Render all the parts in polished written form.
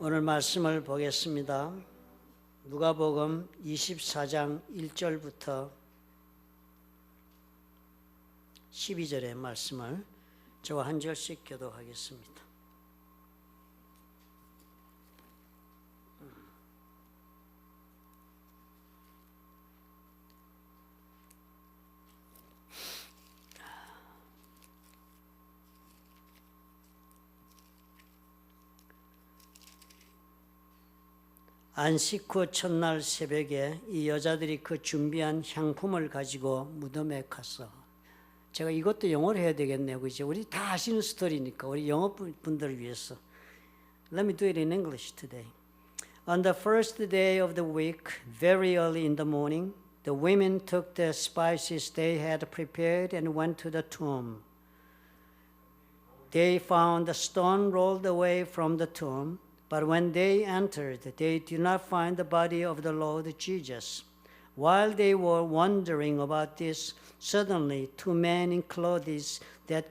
오늘 말씀을 보겠습니다. 누가복음 24장 1절부터 12절의 말씀을 저와 한 절씩 교독하겠습니다. 안식 후 첫날 새벽에 이 여자들이 그 준비한 향품을 가지고 무덤에 갔어. 제가 이것도 영어로 해야 되겠네요. 그죠? 우리 다 아시는 스토리니까 우리 영어 분들을 위해서. Let me do it in English today. On the first day of the week, very early in the morning, the women took the spices they had prepared and went to the tomb. They found the stone rolled away from the tomb. But when they entered, they did not find the body of the Lord Jesus. While they were wondering about this, suddenly 2 men in clothes that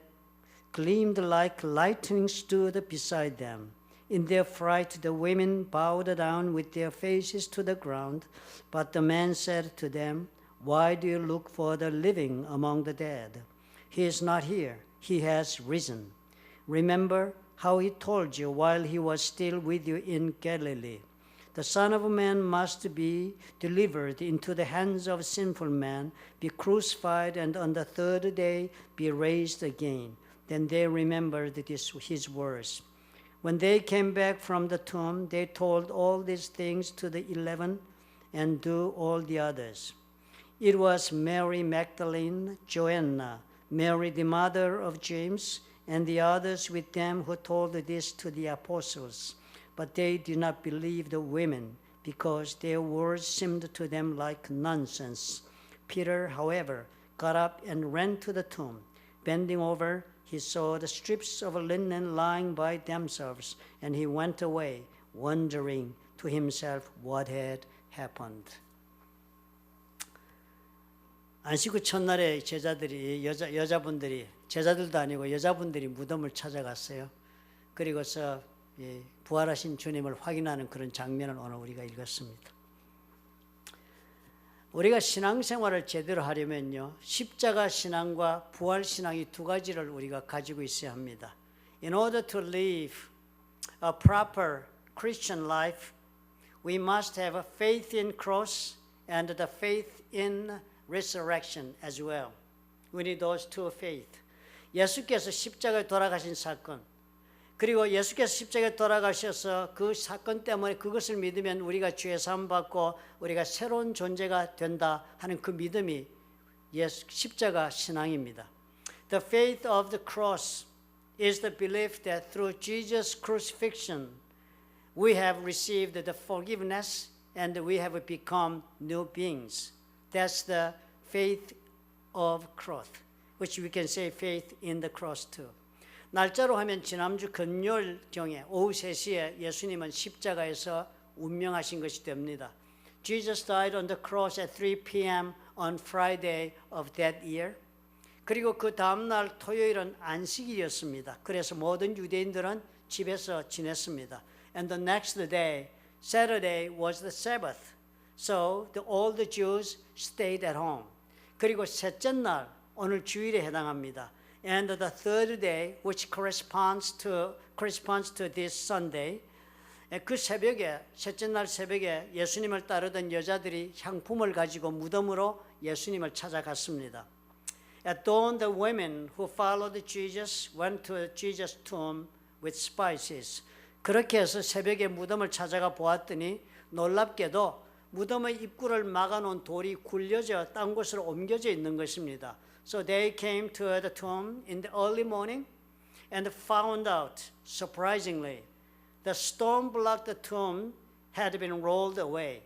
gleamed like lightning stood beside them. In their fright, the women bowed down with their faces to the ground. But the men said to them, "Why do you look for the living among the dead? He is not here. He has risen. Remember how he told you while he was still with you in Galilee. The Son of Man must be delivered into the hands of sinful men, be crucified, and on the third day be raised again." Then they remembered his words. When they came back from the tomb, they told all these things to the 11 and to all the others. It was Mary Magdalene, Joanna, Mary the mother of James, and the others with them who told this to the apostles. But they did not believe the women, because their words seemed to them like nonsense. Peter, however, got up and ran to the tomb. Bending over, he saw the strips of linen lying by themselves, and he went away, wondering to himself what had happened. 안식 후 첫날에 제자들이 여자분들이 제자들도 아니고 여자분들이 무덤을 찾아갔어요. 그리고서 부활하신 주님을 확인하는 그런 장면을 오늘 우리가 읽었습니다. 우리가 신앙생활을 제대로 하려면요, 십자가 신앙과 부활 신앙 이 두 가지를 우리가 가지고 있어야 합니다. In order to live a proper Christian life, we must have a faith in cross and the faith in resurrection as well. We need those two faith. 예수께서 십자가에 돌아가신 사건, 그리고 예수께서 십자가에 돌아가셔서 그 사건 때문에 그것을 믿으면 우리가 죄 사함 받고 우리가 새로운 존재가 된다 하는 그 믿음이 십자가 신앙입니다. The faith of the cross is the belief that through Jesus' crucifixion we have received the forgiveness and we have become new beings. That's the faith of cross, which we can say faith in the cross too. 날짜로 하면 지난주 금요일경에 오후 3시에 예수님은 십자가에서 운명하신 것이 됩니다. Jesus died on the cross at 3 p.m. on Friday of that year. 그리고 그 다음날 토요일은 안식일이었습니다. 그래서 모든 유대인들은 집에서 지냈습니다. And the next day, Saturday, was the Sabbath. So all the Jews stayed at home. 그리고 셋째 날, 오늘 주일에 해당합니다. And the third day, which corresponds to this Sunday, 그 새벽에, 셋째 날 새벽에 예수님을 따르던 여자들이 향품을 가지고 무덤으로 예수님을 찾아갔습니다. At dawn, the women who followed Jesus went to Jesus' tomb with spices. 그렇게 해서 새벽에 무덤을 찾아가 보았더니 놀랍게도 무덤의 입구를 막아놓은 돌이 굴려져 딴 곳으로 옮겨져 있는 것입니다. So they came to the tomb in the early morning and found out, surprisingly, the stone blocked the tomb had been rolled away.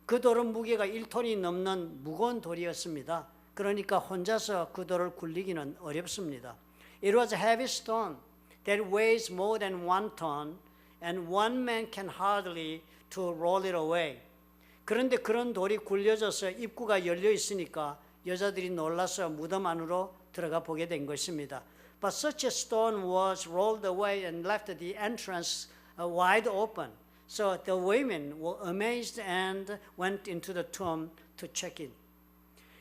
그 돌은 무게가 1톤이 넘는 무거운 돌이었습니다. 그러니까 혼자서 그 돌을 굴리기는 어렵습니다. It was a heavy stone that weighs more than 1 ton, and one man can hardly to roll it away. 그런데 그런 돌이 굴려져서 입구가 열려 있으니까 여자들이 놀라서 무덤 안으로 들어가 보게 된 것입니다. But such a stone was rolled away and left the entrance wide open. So the women were amazed and went into the tomb to check in.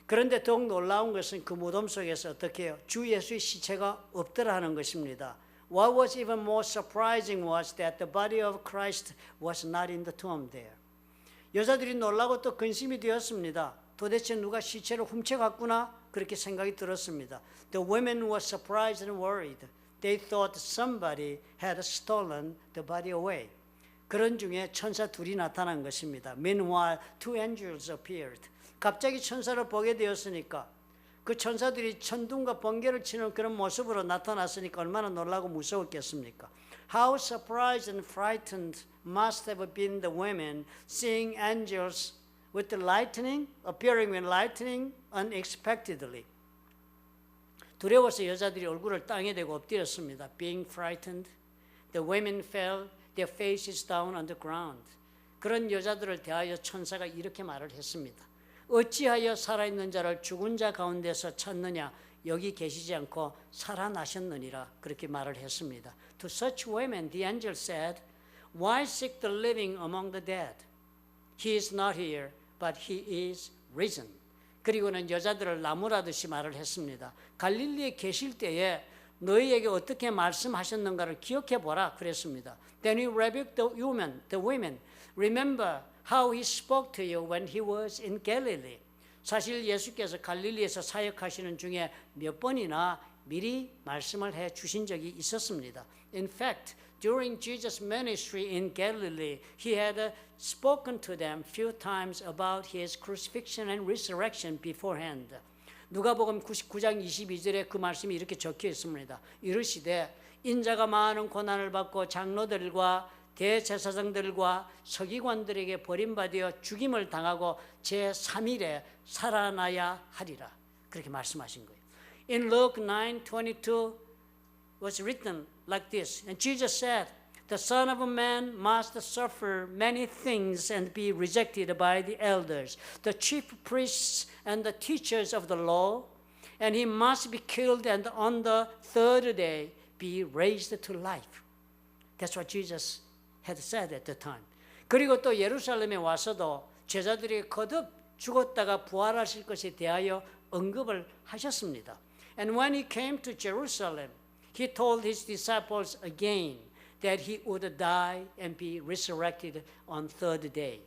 그런데 더욱 놀라운 것은 그 무덤 속에서 어떻게 해요? 주 예수의 시체가 없더라 하는 것입니다. What was even more surprising was that the body of Christ was not in the tomb there. 여자들이 놀라고 또 근심이 되었습니다. 도대체 누가 시체를 훔쳐갔구나? 그렇게 생각이 들었습니다. The women were surprised and worried. They thought somebody had stolen the body away. 그런 중에 천사 둘이 나타난 것입니다. Meanwhile, two angels appeared. 갑자기 천사를 보게 되었으니까 그 천사들이 천둥과 번개를 치는 그런 모습으로 나타났으니까 얼마나 놀라고 무서웠겠습니까? How surprised and frightened must have been the women seeing angels with the lightning, appearing with lightning unexpectedly. 두려워서 여자들이 얼굴을 땅에 대고 엎드렸습니다. Being frightened, the women fell their faces down on the ground. 그런 여자들을 대하여 천사가 이렇게 말을 했습니다. 어찌하여 살아있는 자를 죽은 자 가운데서 찾느냐? 여기 계시지 않고 살아나셨느니라. 그렇게 말을 했습니다. To such women the angel said, Why seek the living among the dead? He is not here, but he is risen. 그리고는 여자들을 나무라듯이 말을 했습니다. 갈릴리에 계실 때에 너희에게 어떻게 말씀하셨는가를 기억해 보라 그랬습니다. Then he rebuked the women. Remember how he spoke to you when he was in Galilee. 사실 예수께서 갈릴리에서 사역하시는 중에 몇 번이나 미리 말씀을 해 주신 적이 있었습니다. In fact, during Jesus' ministry in Galilee, he had spoken to them few times about his crucifixion and resurrection beforehand. 누가복음 99장 22절에 그 말씀이 이렇게 적혀 있습니다. 이르시되 인자가 많은 고난을 받고 장로들과 대제사장들과 서기관들에게 버림받아 죽임을 당하고 제3일에 살아나야 하리라. 그렇게 말씀하신 거예요. In Luke 9:22 was written like this. And Jesus said, The Son of Man must suffer many things and be rejected by the elders, the chief priests and the teachers of the law, and he must be killed and on the third day be raised to life. That's what Jesus had said at the time. 그리고 또 예루살렘에 와서도 제자들이 거듭 죽었다가 부활하실 것에 대하여 언급을 하셨습니다. And when he came to Jerusalem, he told his disciples again that he would die and be resurrected on third day.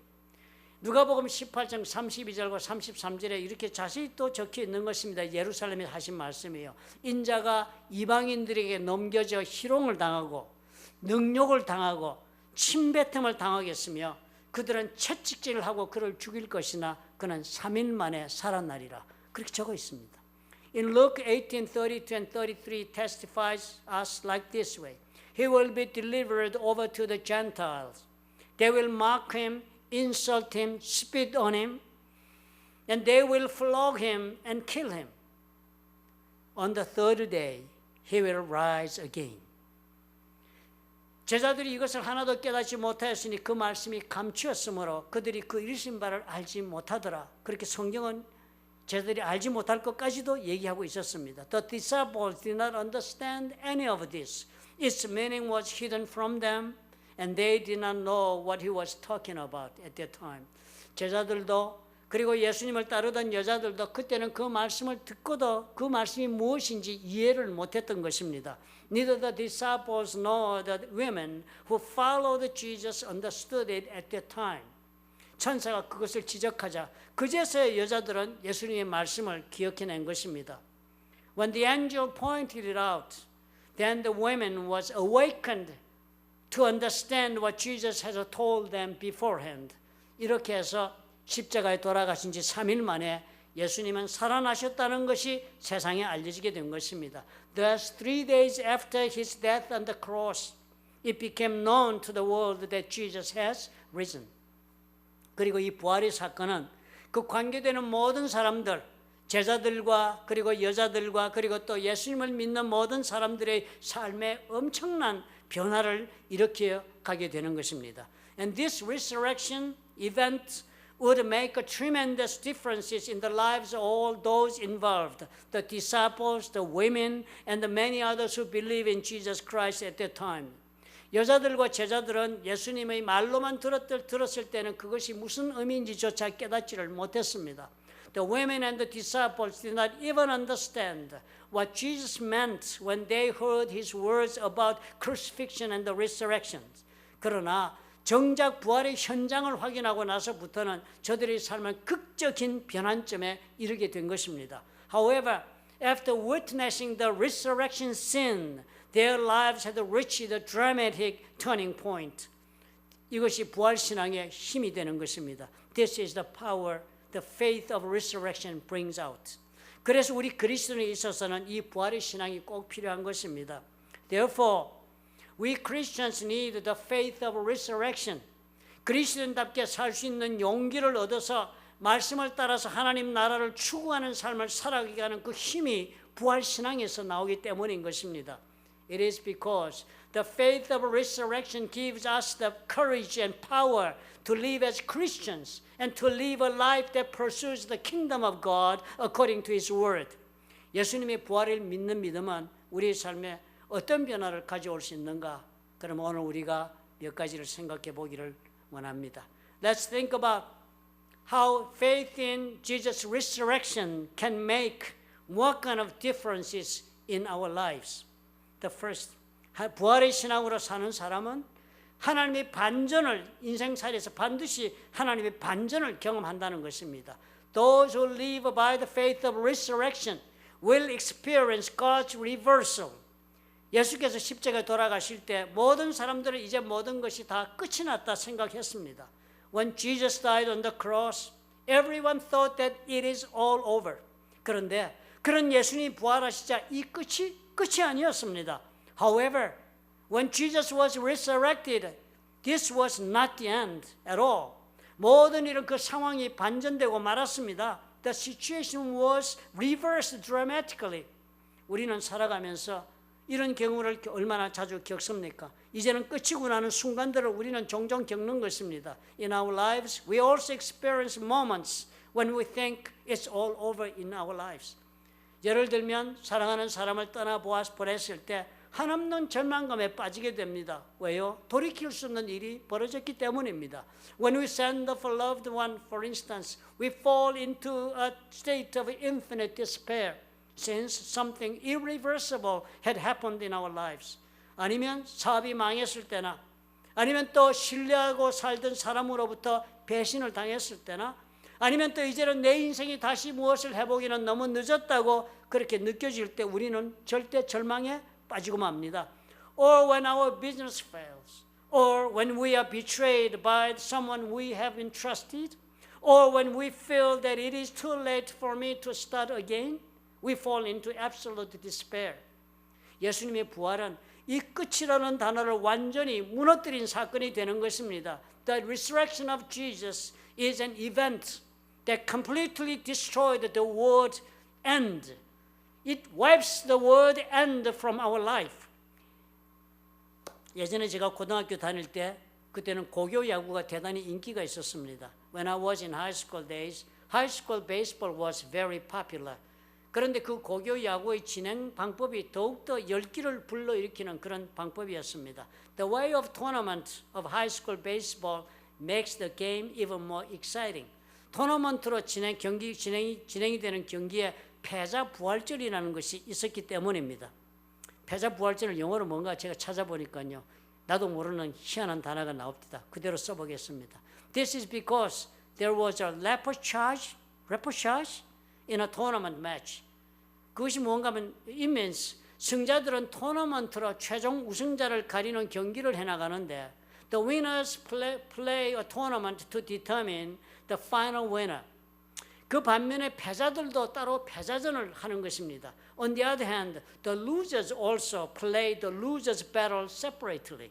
누가복음 18장 32절과 33절에 이렇게 자세히 또 적혀 있는 것입니다. 예루살렘에 하신 말씀이에요. 인자가 이방인들에게 넘겨져 희롱을 당하고 능욕을 당하고 침뱉음을 당하겠으며 그들은 채찍질을 하고 그를 죽일 것이나 그는 3일 만에 살아나리라. 그렇게 적어 있습니다. In Luke 18:32 and 33 testifies us like this way. He will be delivered over to the Gentiles. They will mock him, insult him, spit on him, and they will flog him and kill him. On the third day, he will rise again. 제자들이 이것을 하나도 깨닫지 못하였으니 그 말씀이 감추었으므로 그들이 그 이르신 바를 알지 못하더라. 그렇게 성경은 제자들이 알지 못할 것까지도 얘기하고 있었습니다. The disciples did not understand any of this. Its meaning was hidden from them, and they did not know what he was talking about at that time. 제자들도 그리고 예수님을 따르던 여자들도 그때는 그 말씀을 듣고도 그 말씀이 무엇인지 이해를 못했던 것입니다. Neither the disciples nor the women who followed Jesus understood it at that time. 천사가 그것을 지적하자 그제서야 여자들은 예수님의 말씀을 기억해낸 것입니다. When the angel pointed it out, then the women was awakened to understand what Jesus had told them beforehand. 이렇게 해서 십자가에 돌아가신 지 3일 만에 예수님은 살아나셨다는 것이 세상에 알려지게 된 것입니다. Thus, 3 days after his death on the cross, it became known to the world that Jesus has risen. 그리고 이 부활의 사건은 그 관계되는 모든 사람들, 제자들과 그리고 여자들과 그리고 또 예수님을 믿는 모든 사람들의 삶에 엄청난 변화를 일으켜 가게 되는 것입니다. And this resurrection event would make a tremendous differences in the lives of all those involved, the disciples, the women, and the many others who believe in Jesus Christ at that time. 여자들과 제자들은 예수님의 말로만 들었을 때는 그것이 무슨 의미인지조차 깨닫지를 못했습니다. The women and the disciples did not even understand what Jesus meant when they heard his words about crucifixion and the resurrection. 그러나 정작 부활의 현장을 확인하고 나서부터는 저들의 삶은 극적인 변환점에 이르게 된 것입니다. However, after witnessing the resurrection scene, their lives had reached the dramatic turning point. 이것이 부활신앙의 힘이 되는 것입니다. This is the power the faith of resurrection brings out. 그래서 우리 그리스도인에 있어서는 이 부활의 신앙이 꼭 필요한 것입니다. Therefore, we Christians need the faith of resurrection. 그리스도인답게 살 수 있는 용기를 얻어서 말씀을 따라서 하나님 나라를 추구하는 삶을 살아가게 하는 그 힘이 부활 신앙에서 나오기 때문인 것입니다. It is because the faith of resurrection gives us the courage and power to live as Christians and to live a life that pursues the kingdom of God according to His word. 예수님의 부활을 믿는 믿음은 우리의 삶에 어떤 변화를 가져올 수 있는가? 그럼 오늘 우리가 몇 가지를 생각해 보기를 원합니다. Let's think about how faith in Jesus' resurrection can make what kind of differences in our lives. The first, 부활의 신앙으로 사는 사람은 하나님의 반전을 인생살이에서 반드시 하나님의 반전을 경험한다는 것입니다. Those who live by the faith of resurrection will experience God's reversal. 예수께서 십자가에 돌아가실 때 모든 사람들은 이제 모든 것이 다 끝이 났다 생각했습니다. When Jesus died on the cross, everyone thought that it is all over. 그런데 그런 예수님이 부활하시자 이 끝이 아니었습니다. However, when Jesus was resurrected, this was not the end at all. 모든 일은 그 상황이 반전되고 말았습니다. The situation was reversed dramatically. 우리는 살아가면서 이런 경우를 얼마나 자주 겪습니까? 이제는 끝이구나 하는 순간들을 우리는 종종 겪는 것입니다. In our lives, we also experience moments when we think it's all over in our lives. 예를 들면 사랑하는 사람을 보냈을 때 한없는 절망감에 빠지게 됩니다. 왜요? 돌이킬 수 없는 일이 벌어졌기 때문입니다. When we send off a loved one, for instance, we fall into a state of infinite despair since something irreversible had happened in our lives. 아니면 사업이 망했을 때나 아니면 또 신뢰하고 살던 사람으로부터 배신을 당했을 때나 아니면 또 이제는 내 인생이 다시 무엇을 해보기는 너무 늦었다고 그렇게 느껴질 때 우리는 절대 절망에 빠지고 맙니다. Or when our business fails, or when we are betrayed by someone we have entrusted, or when we feel that it is too late for me to start again, we fall into absolute despair. 예수님의 부활은 이 끝이라는 단어를 완전히 무너뜨린 사건이 되는 것입니다. The resurrection of Jesus is an event that completely destroyed the word end. It wipes the word end from our life. 예전에 제가 고등학교 다닐 때 그때는 고교 야구가 대단히 인기가 있었습니다. When I was in high school days, high school baseball was very popular. 그런데 그 고교 야구의 진행 방법이 더욱더 열기를 불러일으키는 그런 방법이었습니다. The way of tournament of high school baseball makes the game even more exciting. 토너먼트로 진행이 되는 경기에 패자 부활절이라는 것이 있었기 때문입니다. 패자 부활절을 영어로 뭔가 제가 찾아보니까요. 나도 모르는 희한한 단어가 나옵니다. 그대로 써보겠습니다. This is because there was a repechage in a tournament match. 그것이 뭔가 하면 it means 승자들은 토너먼트로 최종 우승자를 가리는 경기를 해나가는데 The winners play a tournament to determine the final winner. 그 반면에 패자들도 따로 패자전을 하는 것입니다. On the other hand, the losers also play the losers battle separately.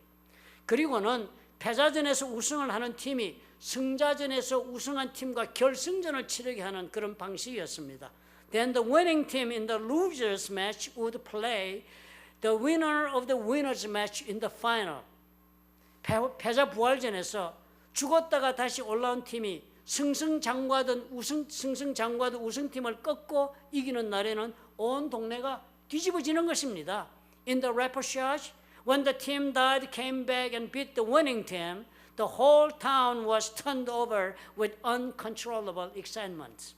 그리고는 패자전에서 우승을 하는 팀이 승자전에서 우승한 팀과 결승전을 치르게 하는 그런 방식이었습니다. Then the winning team in the losers match would play the winner of the winners match in the final. 패자 부활전에서 죽었다가 다시 올라온 팀이 승승장구하던 우승팀을 꺾고 이기는 날에는 온 동네가 뒤집어지는 것입니다. In the repechage, When the team died, came back and beat the winning team, the whole town was turned over with uncontrollable excitement.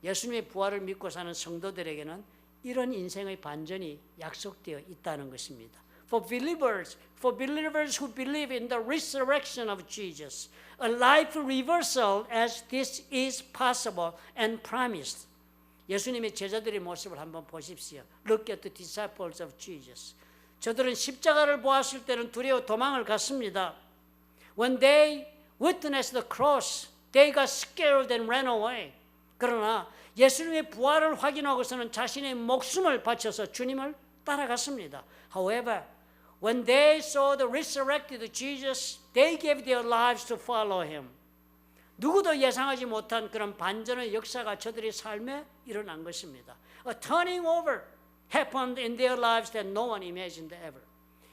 예수님의 부활을 믿고 사는 성도들에게는 이런 인생의 반전이 약속되어 있다는 것입니다. For believers who believe in the resurrection of Jesus, a life reversal as this is possible and promised. 예수님의 제자들의 모습을 한번 보십시오. Look at the disciples of Jesus. 저들은 십자가를 보았을 때는 두려워 도망을 갔습니다. When they witnessed the cross, they got scared and ran away. 그러나 예수님의 부활을 확인하고서는 자신의 목숨을 바쳐서 주님을 따라갔습니다. However, when they saw the resurrected Jesus, they gave their lives to follow him. 누구도 예상하지 못한 그런 반전의 역사가 저들의 삶에 일어난 것입니다. A turning over happened in their lives that no one imagined ever.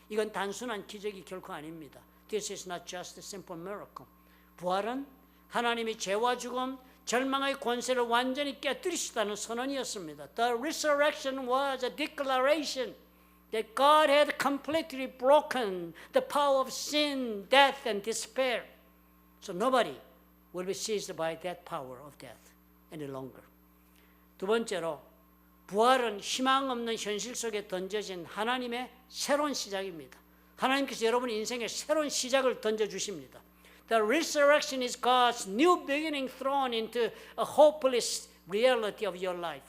이건 단순한 기적이 결코 아닙니다. This is not just a simple miracle. 부활은 하나님이 죄와 죽음, 절망의 권세를 완전히 깨뜨리시다는 선언이었습니다. The resurrection was a declaration that God had completely broken the power of sin, death, and despair. So nobody will be seized by that power of death any longer. 두 번째로, 부활은 희망 없는 현실 속에 던져진 하나님의 새로운 시작입니다. 하나님께서 여러분 인생에 새로운 시작을 던져주십니다. The resurrection is God's new beginning thrown into a hopeless reality of your life.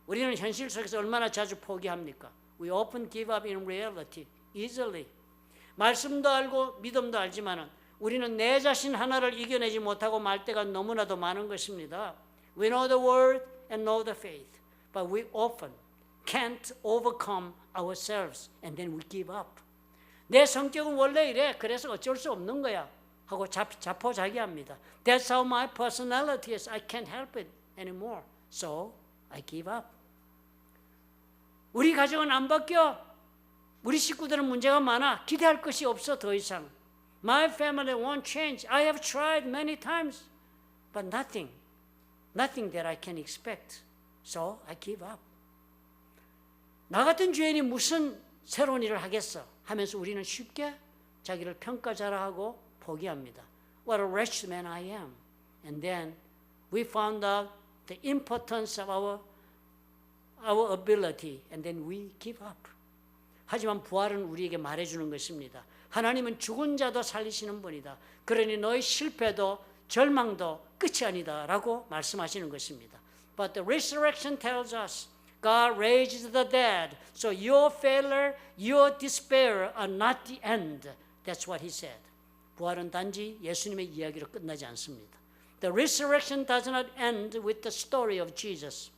우리는 현실 속에서 얼마나 자주 포기합니까? We often give up in reality easily. 말씀도 알고 믿음도 알지만은 우리는 내 자신 하나를 이겨내지 못하고 말 때가 너무나도 많은 것입니다. We know the word and know the faith, but we often can't overcome ourselves and then we give up. 내 성격은 원래 이래. 그래서 어쩔 수 없는 거야. 하고 자포자기합니다. That's how my personality is. I can't help it anymore. So I give up. 우리 가정은 안 바뀌어. 우리 식구들은 문제가 많아. 기대할 것이 없어 더 이상. My family won't change. I have tried many times, but nothing that I can expect. So I give up. 나 같은 죄인이 무슨 새로운 일을 하겠어? 하면서 우리는 쉽게 자기를 평가자라하고 포기합니다. What a wretched man I am. And then we found out the importance of our ability, and then we give up. 하지만 부활은 우리에게 말해주는 것입니다. 하나님은 죽은 자도 살리시는 분이다. 그러니 너의 실패도 절망도 끝이 아니다 라고 말씀하시는 것입니다. But the resurrection tells us God raises the dead. So your failure, your despair are not the end. That's what he said. 부활은 단지 예수님의 이야기로 끝나지 않습니다. The resurrection does not end with the story of Jesus.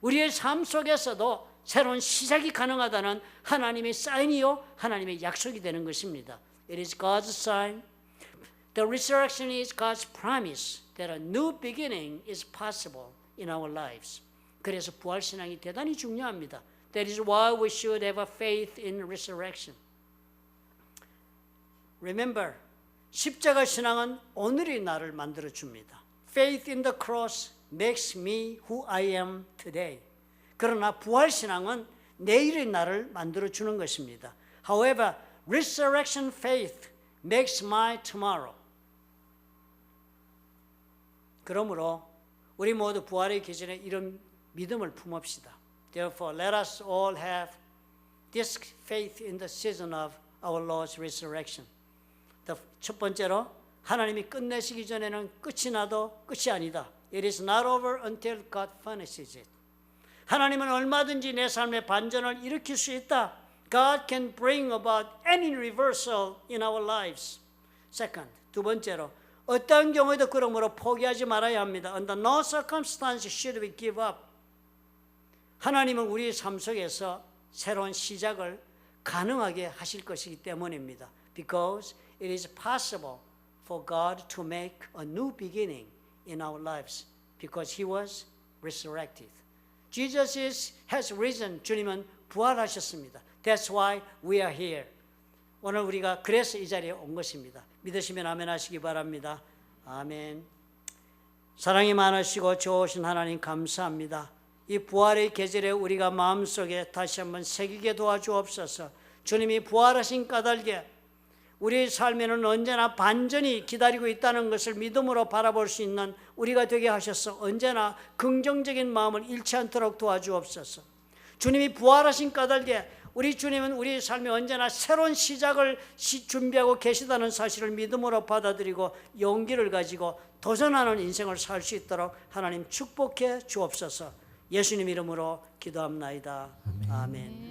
우리의 삶 속에서도 새로운 시작이 가능하다는 하나님의 사인이요, 하나님의 약속이 되는 것입니다. It is God's sign. The resurrection is God's promise that a new beginning is possible in our lives. 그래서 부활신앙이 대단히 중요합니다. That is why we should have a faith in resurrection. Remember, 십자가 신앙은 오늘의 나를 만들어 줍니다. Faith in the cross makes me who I am today. 그러나 부활신앙은 내일의 나를 만들어 주는 것입니다. However, resurrection faith makes my tomorrow. 그러므로 우리 모두 부활의 기준에 이런 믿음을 품읍시다. Therefore, let us all have this faith in the season of our Lord's resurrection. 첫 번째로, 하나님이 끝내시기 전에는 끝이 나도 끝이 아니다. It is not over until God finishes it. 하나님은 얼마든지 내 삶의 반전을 일으킬 수 있다. God can bring about any reversal in our lives. Second, 두 번째로, 어떤 경우에도 그러므로 포기하지 말아야 합니다. Under no circumstance should we give up. 하나님은 우리 삶 속에서 새로운 시작을 가능하게 하실 것이기 때문입니다. Because it is possible for God to make a new beginning in our lives because He was resurrected. Jesus has risen. 주님은 부활하셨습니다. That's why we are here. 오늘 우리가 그래서 이 자리에 온 것입니다. 믿으시면 아멘 하시기 바랍니다. 아멘. 사랑이 많으시고 좋으신 하나님 감사합니다. 이 부활의 계절에 우리가 마음속에 다시 한번 새기게 도와주옵소서. 주님이 부활하신 까닭에 우리의 삶에는 언제나 반전이 기다리고 있다는 것을 믿음으로 바라볼 수 있는 우리가 되게 하셔서 언제나 긍정적인 마음을 잃지 않도록 도와주옵소서. 주님이 부활하신 까닭에 우리 주님은 우리의 삶에 언제나 새로운 시작을 준비하고 계시다는 사실을 믿음으로 받아들이고 용기를 가지고 도전하는 인생을 살 수 있도록 하나님 축복해 주옵소서. 예수님 이름으로 기도합나이다. 아멘.